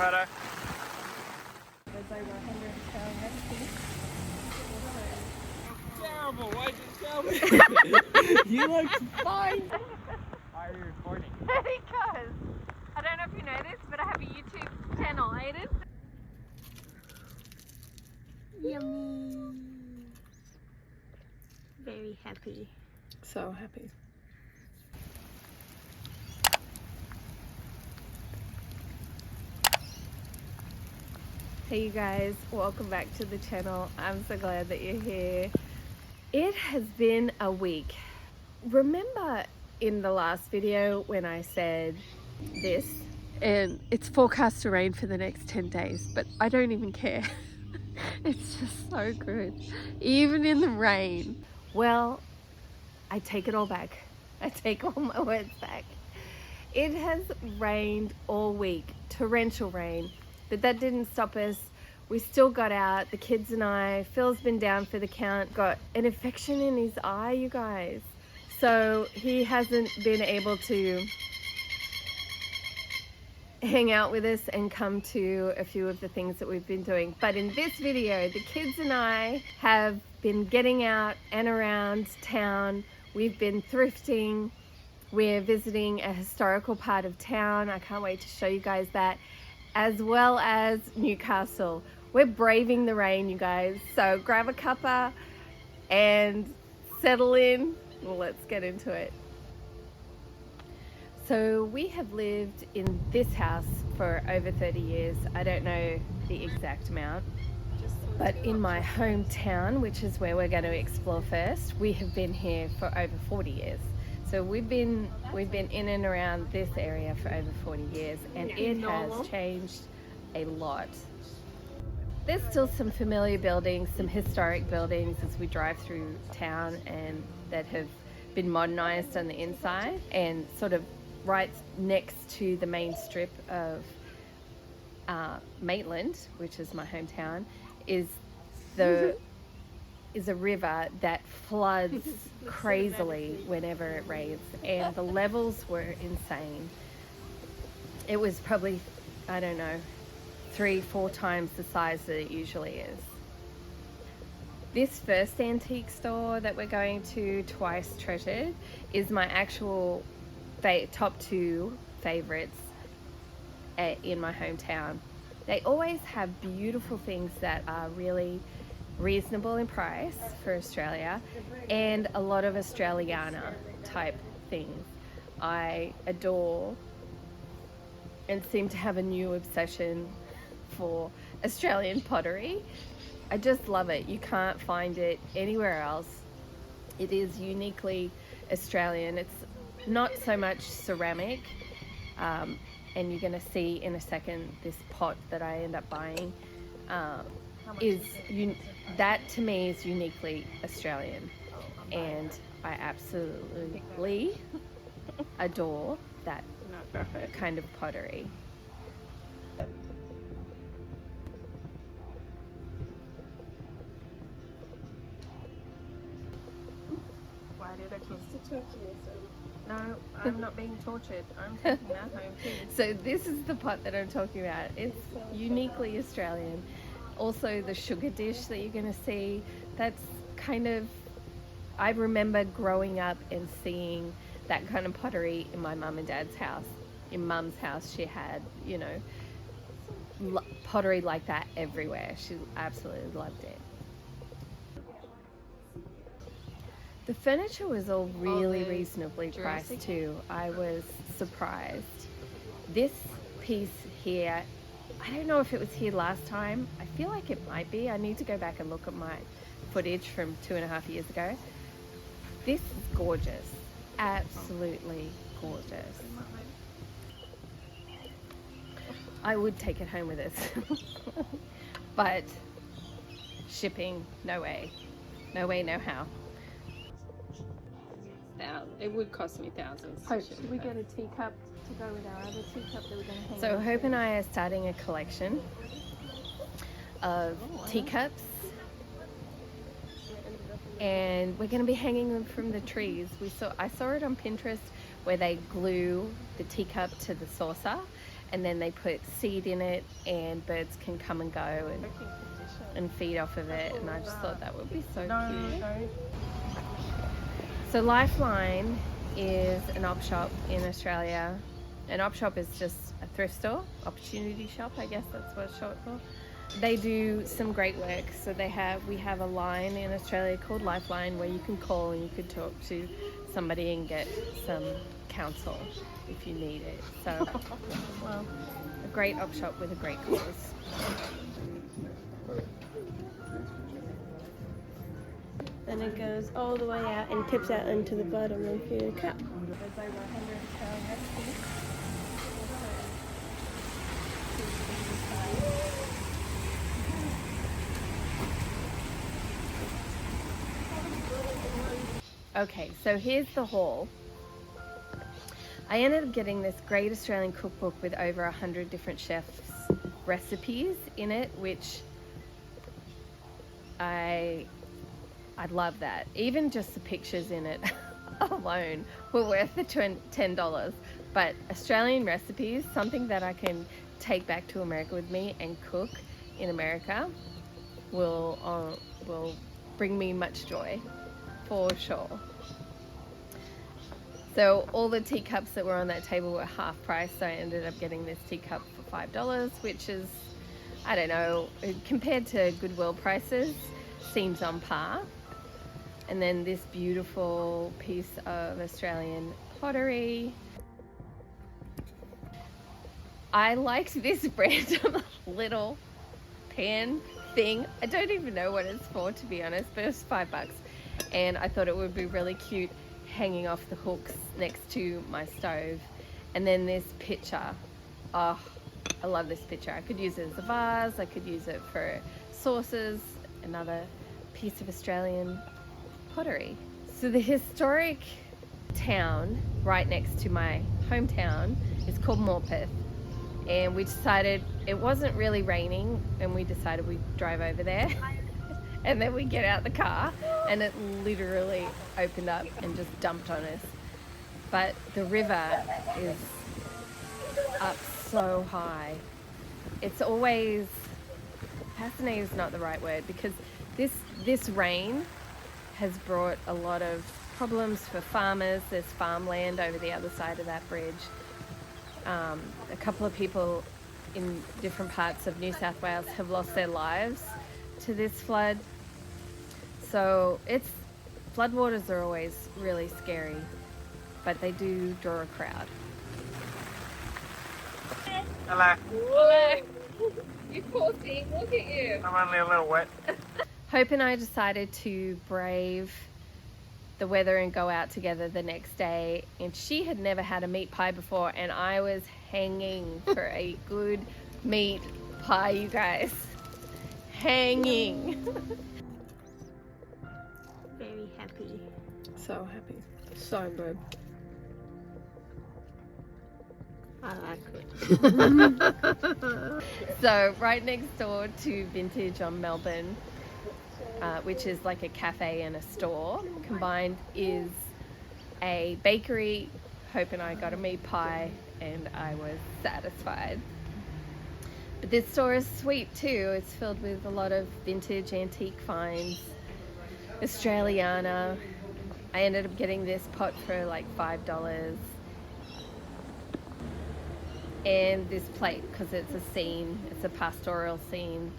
Righto. There's over 100 Terrible, why did you tell me? You look fine. Why are you recording? Because I don't know if you know this, but I have a YouTube channel, Aiden. Yummy. Very happy. So happy. Hey you guys, welcome back to the channel. I'm so glad that you're here. It has been a week. Remember in the last video when I said this, and it's forecast to rain for the next 10 days, but I don't even care. It's just so good, even in the rain. Well, I take it all back. I take all my words back. It has rained all week, torrential rain, but that didn't stop us. We still got out, the kids and I. Phil's been down for the count, got an infection in his eye, you guys. So he hasn't been able to hang out with us and come to a few of the things that we've been doing. But in this video, the kids and I have been getting out and around town. We've been thrifting. We're visiting a historical part of town. I can't wait to show you guys that, as well as Newcastle. We're braving the rain, you guys. So grab a cuppa and settle in. Let's get into it. So we have lived in this house for over 30 years. I don't know the exact amount, but in my hometown, which is where we're going to explore first, we have been here for over 40 years. So we've been in and around this area for over 40 years, and it has changed a lot. There's still some familiar buildings, some historic buildings as we drive through town, and that have been modernized on the inside, and sort of right next to the main strip of Maitland, which is my hometown, is a river that floods crazily whenever it rains, and the levels were insane. It was probably, I don't know, 3-4 times the size that it usually is. This first antique store that we're going to, Twice Treasured, is my actual top 2 favorites in my hometown. They always have beautiful things that are really reasonable in price for Australia, and a lot of Australiana type things. I adore and seem to have a new obsession for Australian pottery. I just love it. You can't find it anywhere else. It is uniquely Australian. It's not so much ceramic, and you're going to see in a second this pot that I end up buying that to me is uniquely Australian, and I absolutely adore that kind of pottery. Why did I choose to torture yourself? No, I'm not being tortured. I'm taking that home too. So this is the pot that I'm talking about. It's uniquely Australian. Also the sugar dish that you're going to see, that's kind of, I remember growing up and seeing that kind of pottery in my mum and dad's house. In mum's house, she had, you know, pottery like that everywhere. She absolutely loved it. The furniture was all really reasonably priced too. I was surprised. This piece here, I don't know if it was here last time. I feel like it might be. I need to go back and look at my footage from 2.5 years ago. This is gorgeous. Absolutely gorgeous. I would take it home with us. But shipping, no way. No way, no how. It would cost me thousands. Hope, should we get a teacup to go with our other teacup that we're going to hang? So Hope and I are starting a collection of teacups, and we're going to be hanging them from the trees. I saw it on Pinterest where they glue the teacup to the saucer, and then they put seed in it, and birds can come and go and feed off of it. And I just thought that would be so cute. So Lifeline is an op shop in Australia. An op shop is just a thrift store, opportunity shop, I guess that's what it's short for. They do some great work. So we have a line in Australia called Lifeline where you can call and you can talk to somebody and get some counsel if you need it. So, well, a great op shop with a great cause. Then it goes all the way out and tips out into the bottom into the cup. There's over 100 Australian recipes. Okay, so here's the haul. I ended up getting this great Australian cookbook with over 100 different chefs' recipes in it, which I'd love that. Even just the pictures in it alone were worth the $10. But Australian recipes, something that I can take back to America with me and cook in America, will bring me much joy, for sure. So all the teacups that were on that table were half price, so I ended up getting this teacup for $5, which is, I don't know, compared to Goodwill prices, seems on par. And then this beautiful piece of Australian pottery. I liked this random little pan thing. I don't even know what it's for, to be honest, but it was $5. And I thought it would be really cute hanging off the hooks next to my stove. And then this pitcher. Oh, I love this pitcher. I could use it as a vase. I could use it for sauces. Another piece of Australian pottery. So the historic town right next to my hometown is called Morpeth. And we decided it wasn't really raining, and we decided we'd drive over there. And then we get out the car and it literally opened up and just dumped on us. But the river is up so high. It's always, fascinating is not the right word, because this rain has brought a lot of problems for farmers. There's farmland over the other side of that bridge. A couple of people in different parts of New South Wales have lost their lives to this flood. So floodwaters are always really scary, but they do draw a crowd. Hello. Hello. You poor thing, look at you. I'm only a little wet. Hope and I decided to brave the weather and go out together the next day, and she had never had a meat pie before, and I was hanging for a good meat pie, you guys. Hanging. Very happy. So happy. So good. I like it. So right next door to Vintage on Melbourne, which is like a cafe and a store combined, is a bakery. Hope and I got a meat pie and I was satisfied. But this store is sweet too. It's filled with a lot of vintage antique finds, Australiana. I ended up getting this pot for like $5. And this plate, because it's a scene, it's a pastoral scene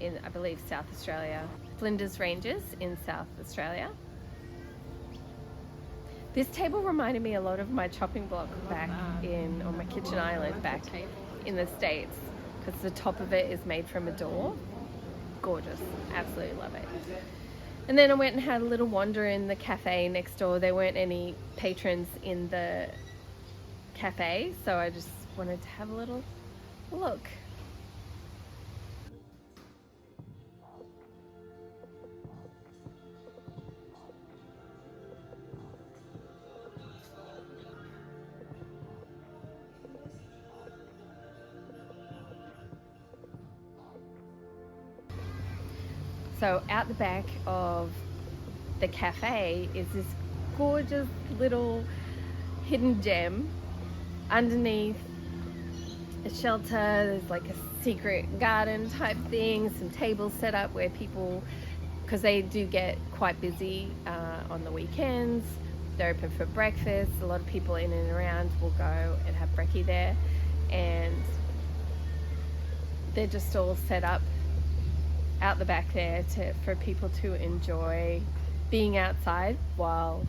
in, I believe, South Australia. Flinders Ranges in South Australia. This table reminded me a lot of my chopping block back in, or my kitchen island back in the States, because the top of it is made from a door. Gorgeous, absolutely love it. And then I went and had a little wander in the cafe next door. There weren't any patrons in the cafe, so I just wanted to have a little look. So out the back of the cafe is this gorgeous little hidden gem underneath a shelter. There's like a secret garden type thing, some tables set up where people, because they do get quite busy on the weekends, they're open for breakfast. A lot of people in and around will go and have brekkie there, and they're just all set up out the back there for people to enjoy being outside while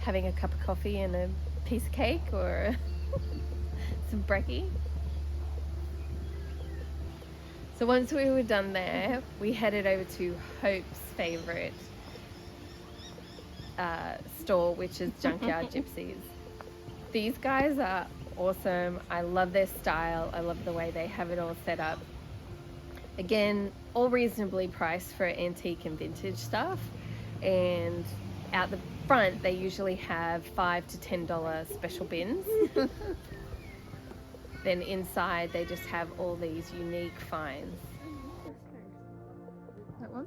having a cup of coffee and a piece of cake or some brekkie. So once we were done there, we headed over to Hope's favourite store, which is Junkyard Gypsies. These guys are awesome. I love their style. I love the way they have it all set up. Again, all reasonably priced for antique and vintage stuff. And out the front, they usually have $5 to $10 special bins. Then inside, they just have all these unique finds. That one?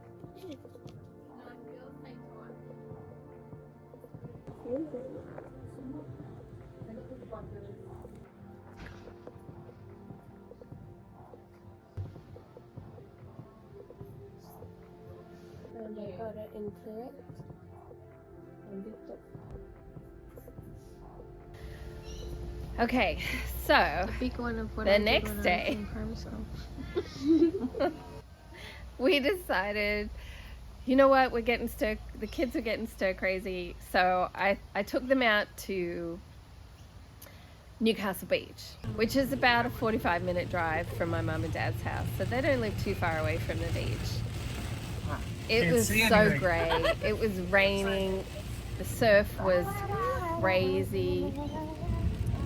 And I got it in Thrift. Okay, so Big one of what the I did next when I was day, in Parmesan. we decided, you know what, the kids were getting stir crazy, so I took them out to Newcastle Beach, which is about a 45-minute drive from my mum and dad's house, so they don't live too far away from the beach. It was so great. It was raining, the surf was crazy.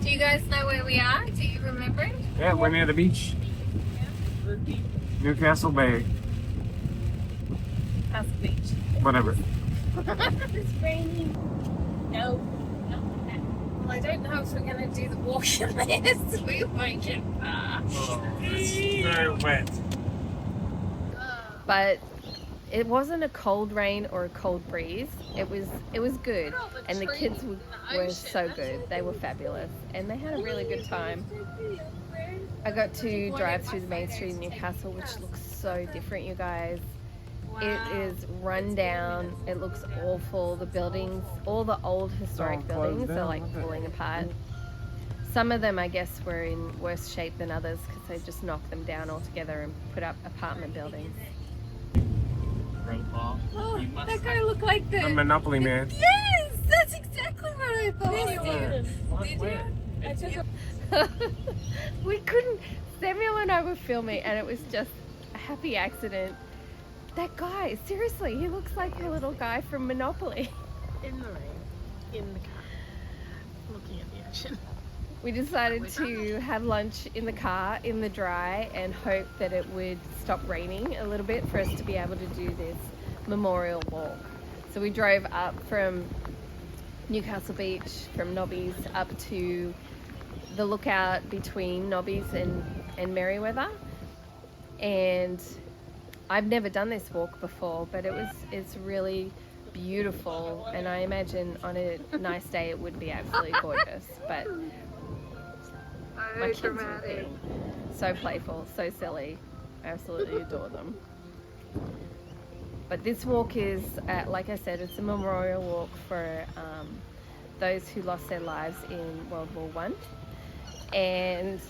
Do you guys know where we are? Do you remember it? Yeah, we're near the beach. Newcastle Bay. Newcastle Beach. Whatever. It's raining. No. Well, I don't know if we're going to do the walk in this. We won't get far. Oh, it's very wet. But it wasn't a cold rain or a cold breeze. It was good, and the kids were so good. They were fabulous, and they had a really good time. I got to drive through the main street in Newcastle, which looks so different, you guys. It is run down. It looks awful. The buildings, all the old historic buildings are like falling apart. Some of them, I guess, were in worse shape than others because they just knocked them down altogether and put up apartment buildings. Oh, that guy looked like The Monopoly Man. Yes, that's exactly what I thought. Did you? We couldn't. Samuel and I were filming, and it was just a happy accident. That guy, seriously, he looks like the little guy from Monopoly. In the rain, in the car, looking at the ocean. We decided to have lunch in the car in the dry and hope that it would stop raining a little bit for us to be able to do this memorial walk. So we drove up from Newcastle Beach, from Nobby's, up to the lookout between Nobby's and Merriweather. And I've never done this walk before, but it's really beautiful, and I imagine on a nice day it would be absolutely gorgeous. But my kids would be so playful, so silly. I absolutely adore them. But this walk is, like I said, it's a memorial walk for those who lost their lives in World War I. And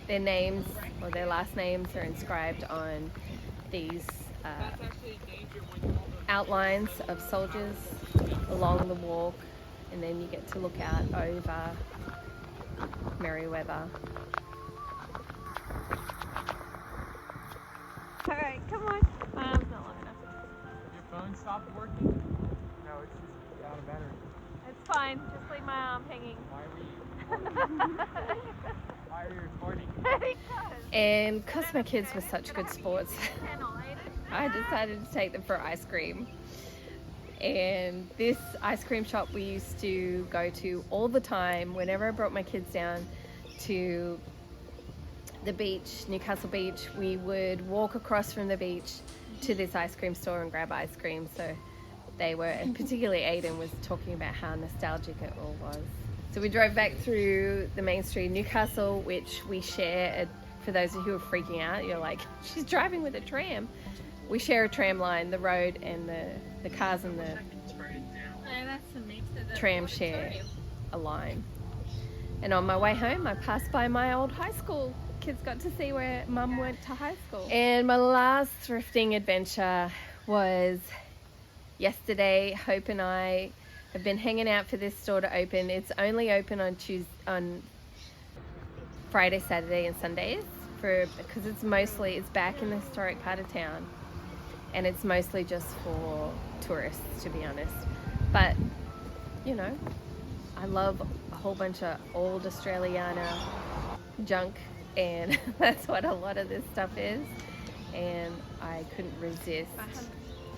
their names, or their last names, are inscribed on these outlines of soldiers along the walk. And then you get to look out over Merriweather. Alright, come on. My arm's not long enough. Your phone stopped working? No, it's just out of battery. It's fine. Just leave my arm hanging. Why were you Why are you recording? And because my kids were such good sports, I decided to take them for ice cream. And this ice cream shop we used to go to all the time whenever I brought my kids down to the beach, Newcastle Beach. We would walk across from the beach to this ice cream store and grab ice cream. So they were, and particularly Aiden was talking about how nostalgic it all was. So we drove back through the main street of Newcastle, which we share. For those of you who are freaking out, you're like, she's driving with a tram. We share a tram line, the road and the cars and the tram share a line. And on my way home, I passed by my old high school. Kids got to see where Mum went to high school. And my last thrifting adventure was yesterday. Hope and I have been hanging out for this store to open. It's only open on Friday, Saturday and Sundays because it's back in the historic part of town, and it's mostly just for tourists, to be honest. But you know, I love a whole bunch of old Australiana junk, and that's what a lot of this stuff is, and I couldn't resist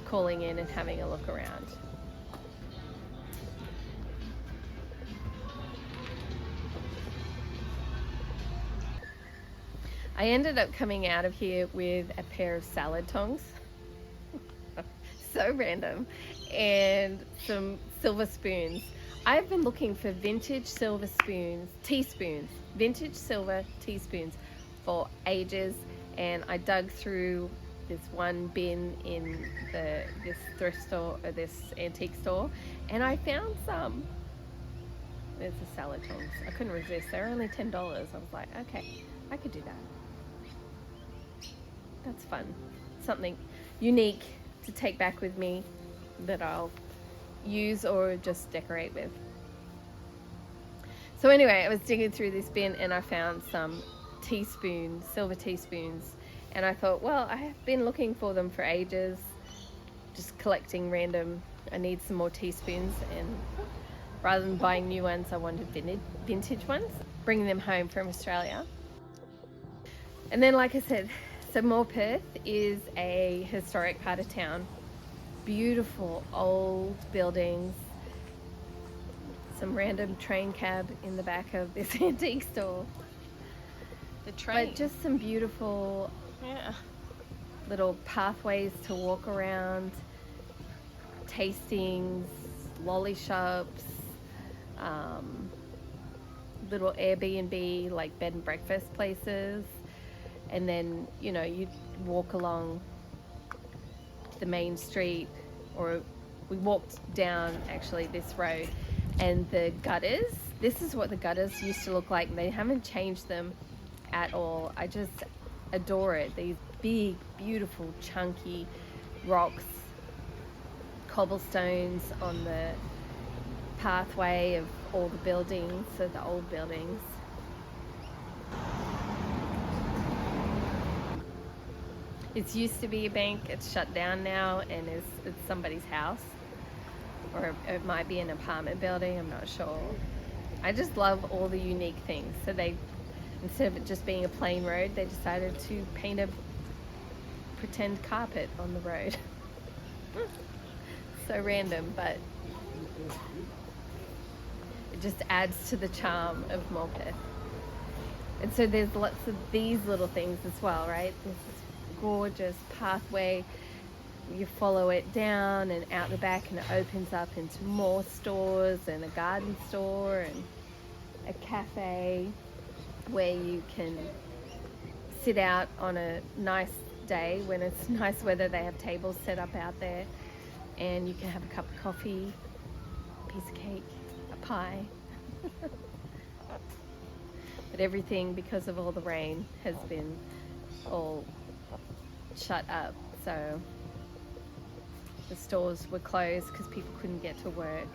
calling in and having a look around. I ended up coming out of here with a pair of salad tongs, so random, and some silver spoons. I've been looking for vintage silver teaspoons, vintage silver teaspoons for ages, and I dug through this one bin in this thrift store, or this antique store, and I found some. There's the salad tongs. I couldn't resist. They're only $10. I was like, okay, I could do that. That's fun. Something unique to take back with me that I'll use or just decorate with. So anyway, I was digging through this bin and I found some silver teaspoons, and I thought, well, I have been looking for them for ages, just collecting random. I need some more teaspoons, and rather than buying new ones, I wanted vintage ones, bringing them home from Australia. And then, like I said, so Morpeth is a historic part of town. Beautiful old buildings. Some random train cab in the back of this antique store. The train. But just some beautiful little pathways to walk around, tastings, lolly shops, little Airbnb, like bed and breakfast places. And then, you know, you walk along the main street, or we walked down actually this road, and the gutters, this is what the gutters used to look like. They haven't changed them at all. I just adore it. These big, beautiful, chunky rocks, cobblestones on the pathway of all the buildings, so the old buildings. It used to be a bank. It's shut down now, and it's somebody's house, or it might be an apartment building, I'm not sure. I just love all the unique things. So they, instead of it just being a plain road, they decided to paint a pretend carpet on the road. So random, but it just adds to the charm of Morpeth. And so there's lots of these little things as well, right? This gorgeous pathway, you follow it down and out the back, and it opens up into more stores and a garden store and a cafe where you can sit out on a nice day when it's nice weather. They have tables set up out there, and you can have a cup of coffee, a piece of cake, a pie. But everything, because of all the rain, has been all shut up, so the stores were closed because people couldn't get to work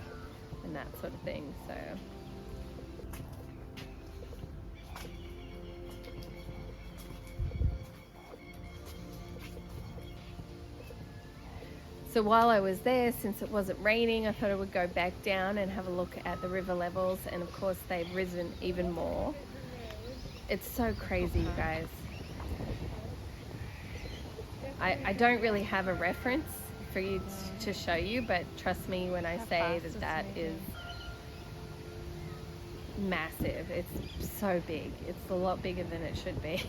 and that sort of thing. So while I was there, since it wasn't raining, I thought I would go back down and have a look at the river levels, and of course they've risen even more. It's so crazy, you guys. I don't really have a reference for you to show you, but trust me when I say that is massive. It's so big. It's a lot bigger than it should be.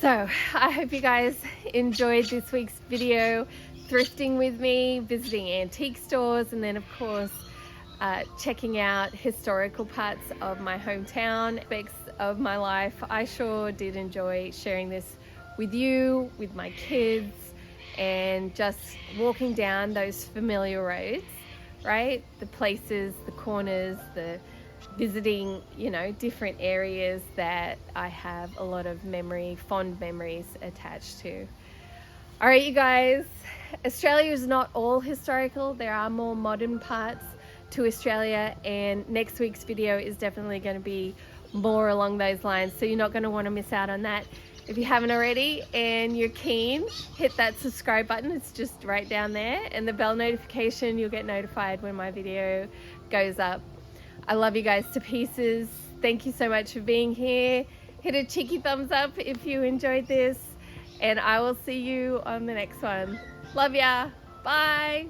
So I hope you guys enjoyed this week's video. thrifting with me, visiting antique stores, and then of course checking out historical parts of my hometown, aspects of my life. I sure did enjoy sharing this with you, with my kids, and just walking down those familiar roads, right? The places, the corners, the visiting, you know, different areas that I have a lot of fond memories attached to. All right, you guys, Australia is not all historical. There are more modern parts to Australia, and next week's video is definitely going to be more along those lines, so you're not going to want to miss out on that. If you haven't already and you're keen, hit that subscribe button. It's just right down there, and the bell notification, you'll get notified when my video goes up. I love you guys to pieces. Thank you so much for being here. Hit a cheeky thumbs up if you enjoyed this, and I will see you on the next one. Love ya. Bye.